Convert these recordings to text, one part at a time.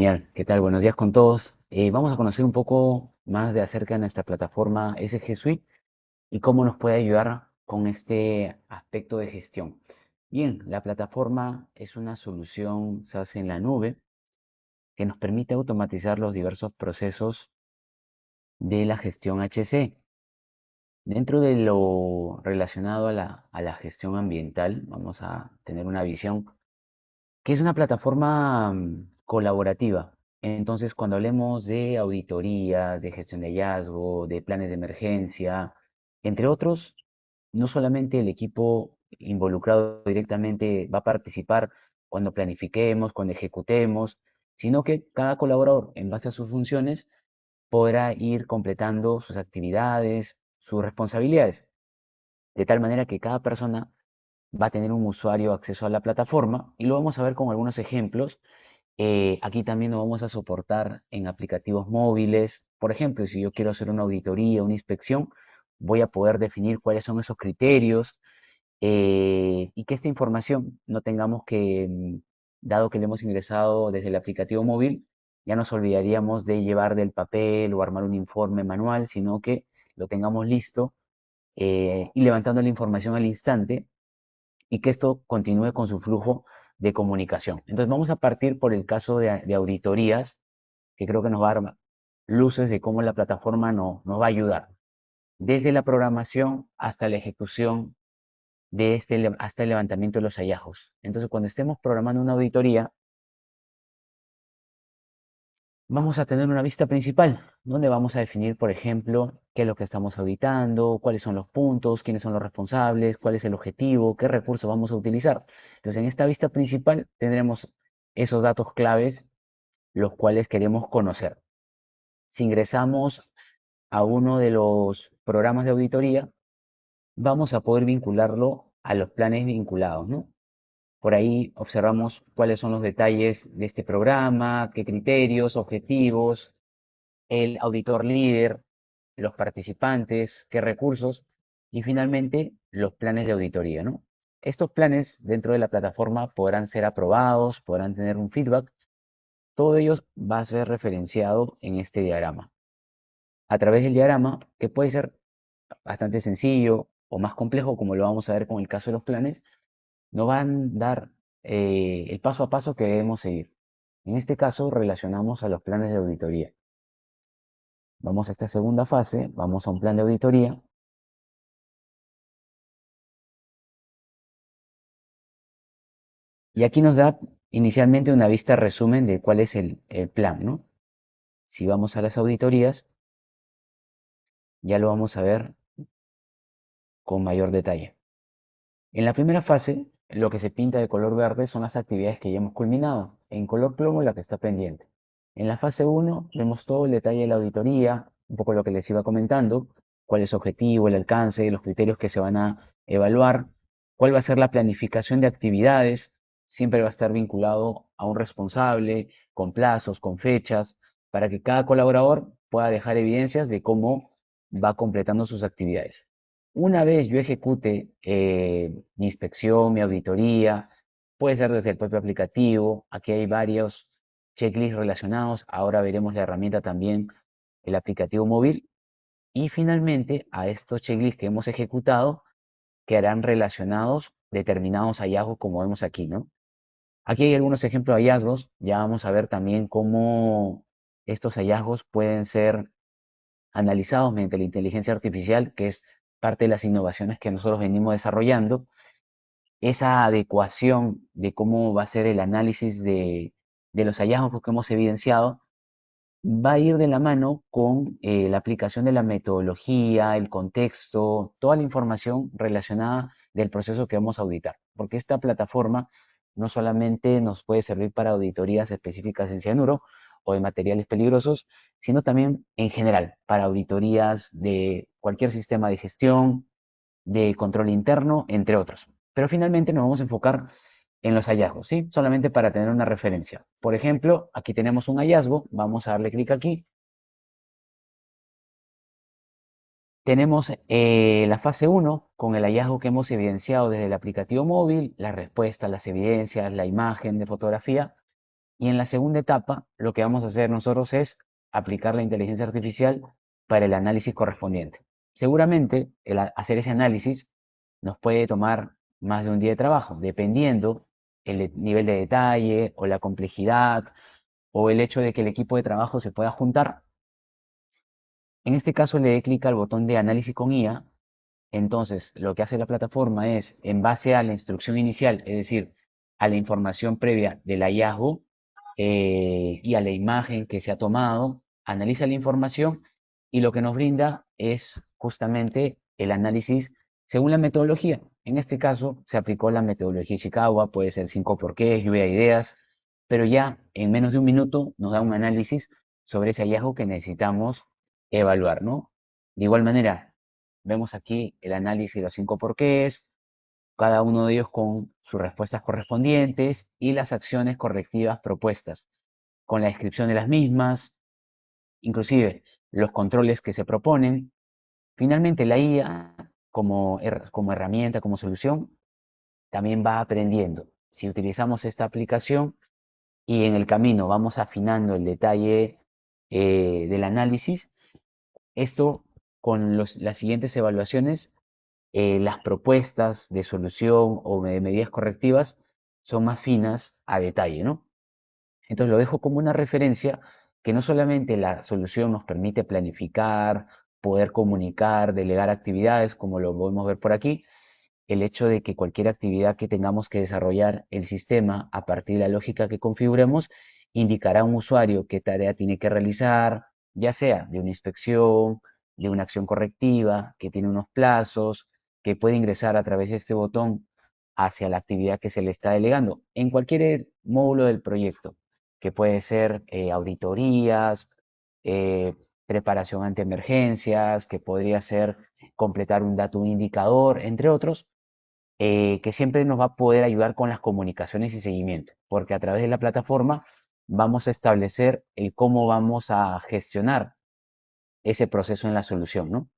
Genial, ¿qué tal? Buenos días con todos. Vamos a conocer un poco más de acerca de nuestra plataforma SG Suite y cómo nos puede ayudar con este aspecto de gestión. Bien, la plataforma es una solución SaaS en la nube que nos permite automatizar los diversos procesos de la gestión HC. Dentro de lo relacionado a la gestión ambiental, vamos a tener una visión que es una plataforma colaborativa. Entonces, cuando hablemos de auditorías, de gestión de hallazgo, de planes de emergencia, entre otros, no solamente el equipo involucrado directamente va a participar cuando planifiquemos, cuando ejecutemos, sino que cada colaborador, en base a sus funciones, podrá ir completando sus actividades, sus responsabilidades, de tal manera que cada persona va a tener un usuario acceso a la plataforma y lo vamos a ver con algunos ejemplos. Aquí también lo vamos a soportar en aplicativos móviles. Por ejemplo, si yo quiero hacer una auditoría, una inspección, voy a poder definir cuáles son esos criterios y que esta información no tengamos que, dado que le hemos ingresado desde el aplicativo móvil, ya nos olvidaríamos de llevar del papel o armar un informe manual, sino que lo tengamos listo y levantando la información al instante y que esto continúe con su flujo de comunicación. Entonces vamos a partir por el caso de auditorías, que creo que nos va a dar luces de cómo la plataforma nos va a ayudar, desde la programación hasta la ejecución hasta el levantamiento de los hallazgos. Entonces cuando estemos programando una auditoría, vamos a tener una vista principal, donde vamos a definir, por ejemplo, qué es lo que estamos auditando, cuáles son los puntos, quiénes son los responsables, cuál es el objetivo, qué recursos vamos a utilizar. Entonces, en esta vista principal tendremos esos datos claves, los cuales queremos conocer. Si ingresamos a uno de los programas de auditoría, vamos a poder vincularlo a los planes vinculados, ¿no? Por ahí observamos cuáles son los detalles de este programa, qué criterios, objetivos, el auditor líder, los participantes, qué recursos y finalmente los planes de auditoría, ¿no? Estos planes dentro de la plataforma podrán ser aprobados, podrán tener un feedback, todo ello va a ser referenciado en este diagrama. A través del diagrama, que puede ser bastante sencillo o más complejo, como lo vamos a ver con el caso de los planes, nos van a dar el paso a paso que debemos seguir. En este caso, relacionamos a los planes de auditoría. Vamos a esta segunda fase, vamos a un plan de auditoría y aquí nos da inicialmente una vista resumen de cuál es el plan, ¿no? Si vamos a las auditorías, ya lo vamos a ver con mayor detalle. En la primera fase, lo que se pinta de color verde son las actividades que ya hemos culminado, en color plomo la que está pendiente. En la fase uno vemos todo el detalle de la auditoría, un poco lo que les iba comentando, cuál es su objetivo, el alcance, los criterios que se van a evaluar, cuál va a ser la planificación de actividades, siempre va a estar vinculado a un responsable, con plazos, con fechas, para que cada colaborador pueda dejar evidencias de cómo va completando sus actividades. Una vez yo ejecute mi inspección, mi auditoría, puede ser desde el propio aplicativo, aquí hay varios checklists relacionados, ahora veremos la herramienta también, el aplicativo móvil, y finalmente a estos checklists que hemos ejecutado quedarán relacionados determinados hallazgos como vemos aquí, ¿no? Aquí hay algunos ejemplos de hallazgos, ya vamos a ver también cómo estos hallazgos pueden ser analizados mediante la inteligencia artificial, que es parte de las innovaciones que nosotros venimos desarrollando, esa adecuación de cómo va a ser el análisis de los hallazgos que hemos evidenciado, va a ir de la mano con la aplicación de la metodología, el contexto, toda la información relacionada del proceso que vamos a auditar. Porque esta plataforma no solamente nos puede servir para auditorías específicas en cianuro o de materiales peligrosos, sino también en general para auditorías de cualquier sistema de gestión, de control interno, entre otros. Pero finalmente nos vamos a enfocar en los hallazgos, ¿sí? Solamente para tener una referencia. Por ejemplo, aquí tenemos un hallazgo, vamos a darle clic aquí. Tenemos la fase uno con el hallazgo que hemos evidenciado desde el aplicativo móvil, la respuesta, las evidencias, la imagen de fotografía. Y en la segunda etapa, lo que vamos a hacer nosotros es aplicar la inteligencia artificial para el análisis correspondiente. Seguramente hacer ese análisis nos puede tomar más de un día de trabajo, dependiendo el nivel de detalle o la complejidad o el hecho de que el equipo de trabajo se pueda juntar. En este caso le dé clic al botón de análisis con IA. Entonces, lo que hace la plataforma es, en base a la instrucción inicial, es decir, a la información previa del hallazgo y a la imagen que se ha tomado, analiza la información y lo que nos brinda es justamente el análisis según la metodología. En este caso, se aplicó la metodología Ishikawa, puede ser 5 porqués, lluvia de ideas, pero ya en menos de un minuto nos da un análisis sobre ese hallazgo que necesitamos evaluar, ¿no? De igual manera, vemos aquí el análisis de los 5 porqués, cada uno de ellos con sus respuestas correspondientes y las acciones correctivas propuestas, con la descripción de las mismas, inclusive los controles que se proponen. Finalmente, la IA como herramienta, como solución, también va aprendiendo. Si utilizamos esta aplicación y en el camino vamos afinando el detalle del análisis, esto con las siguientes evaluaciones las propuestas de solución o de medidas correctivas son más finas a detalle, ¿no? Entonces lo dejo como una referencia que no solamente la solución nos permite planificar, poder comunicar, delegar actividades, como lo podemos ver por aquí, el hecho de que cualquier actividad que tengamos que desarrollar el sistema a partir de la lógica que configuremos indicará a un usuario qué tarea tiene que realizar, ya sea de una inspección, de una acción correctiva, que tiene unos plazos, que puede ingresar a través de este botón hacia la actividad que se le está delegando en cualquier módulo del proyecto, que puede ser auditorías, eh, preparación ante emergencias, que podría ser completar un dato, un indicador, entre otros, que siempre nos va a poder ayudar con las comunicaciones y seguimiento, porque a través de la plataforma vamos a establecer el cómo vamos a gestionar ese proceso en la solución, ¿no?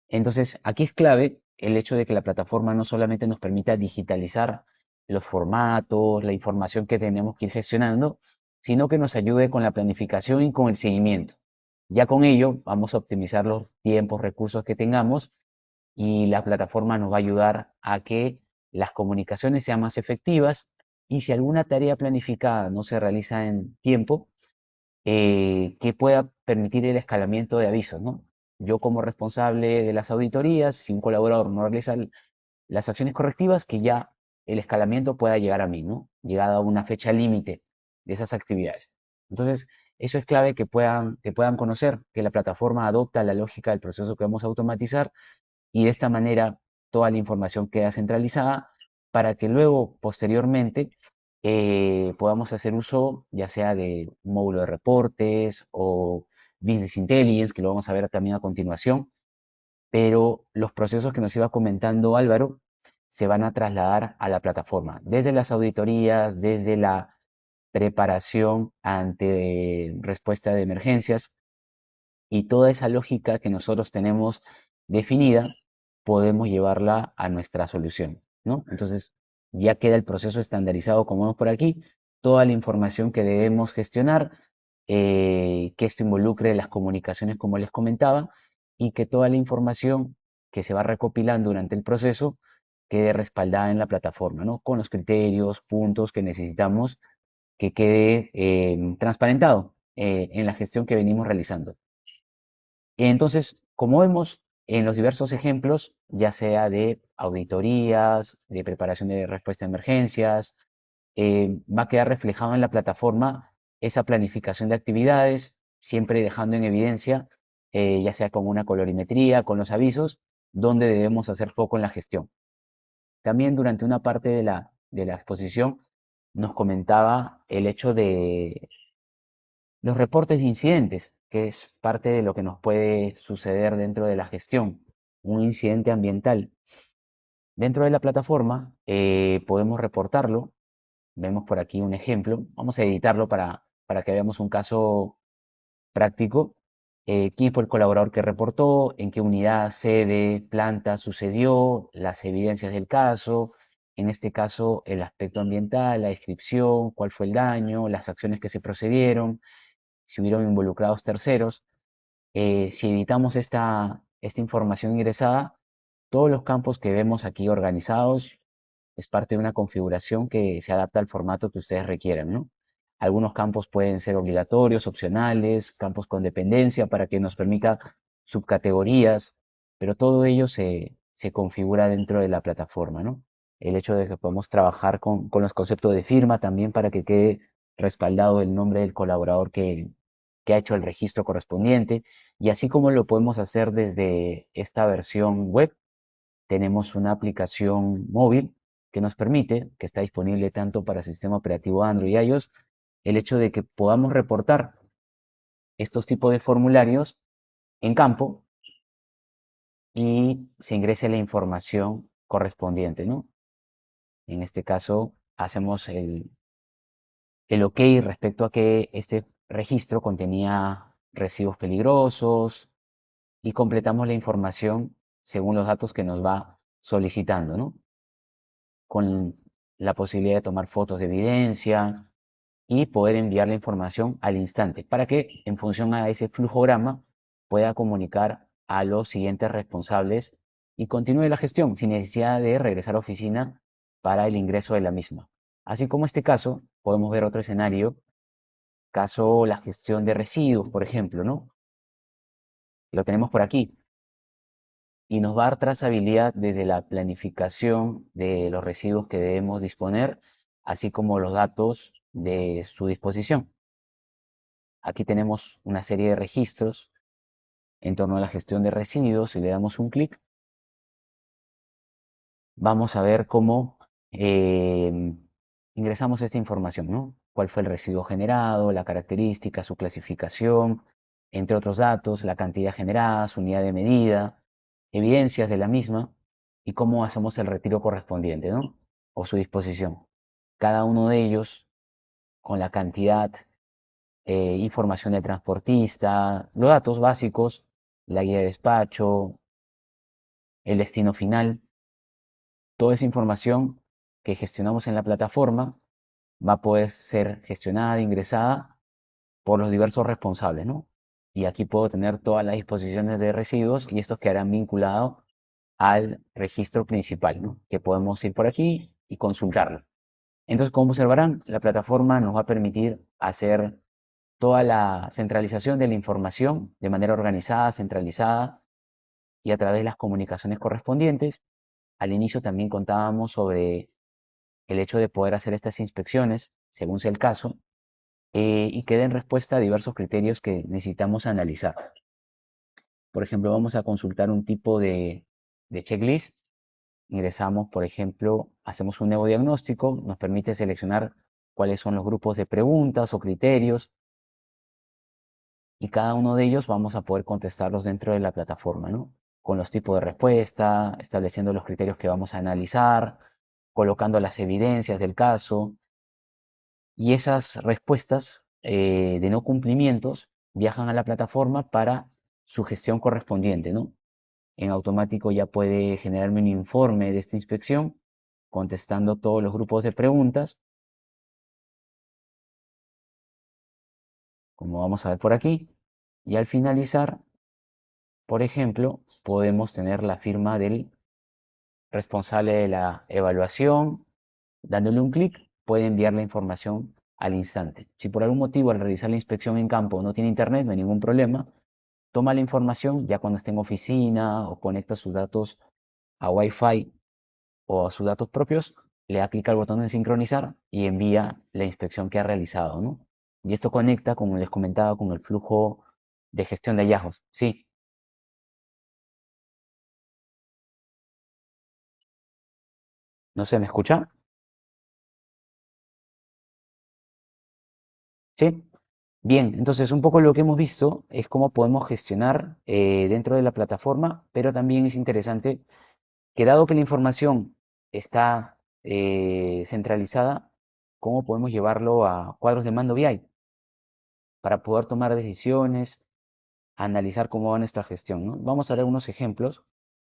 Entonces, aquí es clave el hecho de que la plataforma no solamente nos permita digitalizar los formatos, la información que tenemos que ir gestionando, sino que nos ayude con la planificación y con el seguimiento. Ya con ello vamos a optimizar los tiempos, recursos que tengamos y la plataforma nos va a ayudar a que las comunicaciones sean más efectivas y si alguna tarea planificada no se realiza en tiempo, que pueda permitir el escalamiento de avisos, ¿no? Yo como responsable de las auditorías, si un colaborador no realiza las acciones correctivas, que ya el escalamiento pueda llegar a mí, ¿no? Llegada a una fecha límite de esas actividades. Entonces, eso es clave que puedan conocer que la plataforma adopta la lógica del proceso que vamos a automatizar y de esta manera toda la información queda centralizada para que luego, posteriormente, podamos hacer uso ya sea de un módulo de reportes o Business Intelligence, que lo vamos a ver también a continuación, pero los procesos que nos iba comentando Álvaro se van a trasladar a la plataforma, desde las auditorías, desde la preparación ante respuesta de emergencias, y toda esa lógica que nosotros tenemos definida, podemos llevarla a nuestra solución, ¿no? Entonces, ya queda el proceso estandarizado, como vemos por aquí, toda la información que debemos gestionar, que esto involucre las comunicaciones, como les comentaba, y que toda la información que se va recopilando durante el proceso quede respaldada en la plataforma, ¿no? Con los criterios, puntos que necesitamos que quede transparentado en la gestión que venimos realizando. Entonces, como vemos en los diversos ejemplos, ya sea de auditorías, de preparación de respuesta a emergencias, va a quedar reflejado en la plataforma esa planificación de actividades, siempre dejando en evidencia, ya sea con una colorimetría, con los avisos, dónde debemos hacer foco en la gestión. También durante una parte de la exposición nos comentaba el hecho de los reportes de incidentes, que es parte de lo que nos puede suceder dentro de la gestión, un incidente ambiental. Dentro de la plataforma podemos reportarlo. Vemos por aquí un ejemplo. Vamos a editarlo para que veamos un caso práctico. ¿Quién fue el colaborador que reportó? ¿En qué unidad, sede, planta sucedió? Las evidencias del caso. en este caso el aspecto ambiental, la descripción, cuál fue el daño, las acciones que se procedieron, si hubieron involucrados terceros. Si editamos esta información ingresada, todos los campos que vemos aquí organizados es parte de una configuración que se adapta al formato que ustedes requieran, ¿no? Algunos campos pueden ser obligatorios, opcionales, campos con dependencia para que nos permita subcategorías, pero todo ello se configura dentro de la plataforma, ¿no? El hecho de que podamos trabajar con los conceptos de firma también para que quede respaldado el nombre del colaborador que ha hecho el registro correspondiente, y así como lo podemos hacer desde esta versión web, tenemos una aplicación móvil que nos permite, que está disponible tanto para sistema operativo Android y iOS, el hecho de que podamos reportar estos tipos de formularios en campo y se ingrese la información correspondiente, ¿no? En este caso, hacemos el OK respecto a que este registro contenía residuos peligrosos y completamos la información según los datos que nos va solicitando, ¿no? Con la posibilidad de tomar fotos de evidencia y poder enviar la información al instante para que en función a ese flujograma pueda comunicar a los siguientes responsables y continúe la gestión sin necesidad de regresar a oficina para el ingreso de la misma. Así como este caso, podemos ver otro escenario, caso la gestión de residuos, por ejemplo, ¿no? Lo tenemos por aquí y nos va a dar trazabilidad desde la planificación de los residuos que debemos disponer, así como los datos de su disposición. Aquí tenemos una serie de registros en torno a la gestión de residuos. Si le damos un clic, vamos a ver cómo ingresamos esta información, ¿no? Cuál fue el residuo generado, la característica, su clasificación, entre otros datos, la cantidad generada, su unidad de medida, evidencias de la misma y cómo hacemos el retiro correspondiente, ¿no? O su disposición. Cada uno de ellos con la cantidad, información del transportista, los datos básicos, la guía de despacho, el destino final, toda esa información que gestionamos en la plataforma va a poder ser gestionada, ingresada por los diversos responsables, ¿no? Y aquí puedo tener todas las disposiciones de residuos y estos quedarán vinculados al registro principal, ¿no? Que podemos ir por aquí y consultarlo. Entonces, como observarán, la plataforma nos va a permitir hacer toda la centralización de la información de manera organizada, centralizada y a través de las comunicaciones correspondientes. Al inicio también contábamos sobre el hecho de poder hacer estas inspecciones, según sea el caso, y que den respuesta a diversos criterios que necesitamos analizar. Por ejemplo, vamos a consultar un tipo de checklist. Ingresamos, por ejemplo, hacemos un nuevo diagnóstico, nos permite seleccionar cuáles son los grupos de preguntas o criterios y cada uno de ellos vamos a poder contestarlos dentro de la plataforma, ¿no? Con los tipos de respuesta, estableciendo los criterios que vamos a analizar, colocando las evidencias del caso y esas respuestas de no cumplimientos viajan a la plataforma para su gestión correspondiente, ¿no? En automático ya puede generarme un informe de esta inspección contestando todos los grupos de preguntas, como vamos a ver por aquí, y al finalizar, por ejemplo, podemos tener la firma del responsable de la evaluación. Dándole un clic, puede enviar la información al instante. Si por algún motivo al realizar la inspección en campo no tiene internet, no hay ningún problema, toma la información ya cuando esté en oficina o conecta sus datos a Wi-Fi o a sus datos propios, le da clic al botón de sincronizar y envía la inspección que ha realizado, ¿no? Y esto conecta, como les comentaba, con el flujo de gestión de hallazgos. Sí, ¿no se me escucha? Sí. Bien, entonces un poco lo que hemos visto es cómo podemos gestionar dentro de la plataforma, pero también es interesante que dado que la información está centralizada, cómo podemos llevarlo a cuadros de mando BI para poder tomar decisiones, analizar cómo va nuestra gestión, ¿no? Vamos a ver unos ejemplos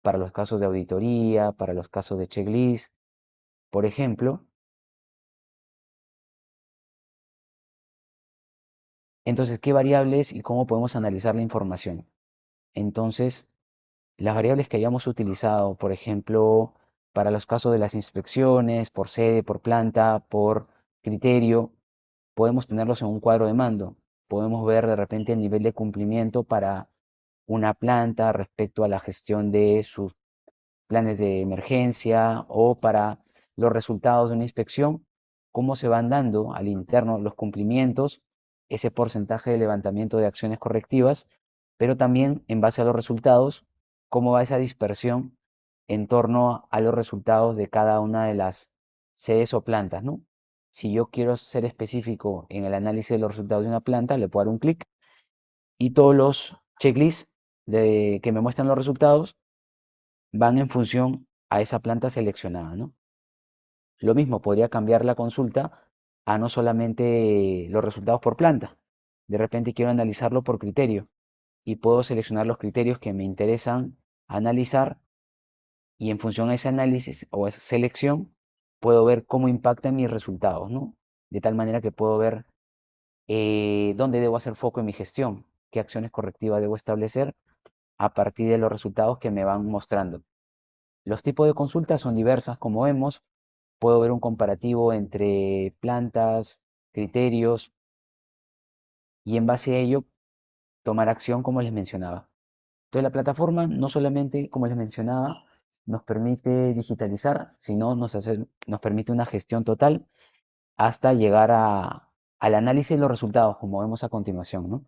para los casos de auditoría, para los casos de checklist, Por ejemplo, entonces, ¿qué variables y cómo podemos analizar la información? Entonces, las variables que hayamos utilizado, por ejemplo, para los casos de las inspecciones, por sede, por planta, por criterio, podemos tenerlos en un cuadro de mando. Podemos ver de repente el nivel de cumplimiento para una planta respecto a la gestión de sus planes de emergencia o para los resultados de una inspección, cómo se van dando al interno los cumplimientos, ese porcentaje de levantamiento de acciones correctivas, pero también en base a los resultados, cómo va esa dispersión en torno a los resultados de cada una de las sedes o plantas, ¿no? Si yo quiero ser específico en el análisis de los resultados de una planta, le puedo dar un clic y todos los checklists que me muestran los resultados van en función a esa planta seleccionada, ¿no? Lo mismo podría cambiar la consulta a no solamente los resultados por planta. De repente quiero analizarlo por criterio y puedo seleccionar los criterios que me interesan analizar y en función a ese análisis o esa selección puedo ver cómo impactan mis resultados, ¿no? De tal manera que puedo ver dónde debo hacer foco en mi gestión, qué acciones correctivas debo establecer a partir de los resultados que me van mostrando. Los tipos de consultas son diversas, como vemos. Puedo ver un comparativo entre plantas, criterios y en base a ello tomar acción como les mencionaba. Entonces la plataforma no solamente, como les mencionaba, nos permite digitalizar, sino nos permite una gestión total hasta llegar al análisis de los resultados, como vemos a continuación, ¿no?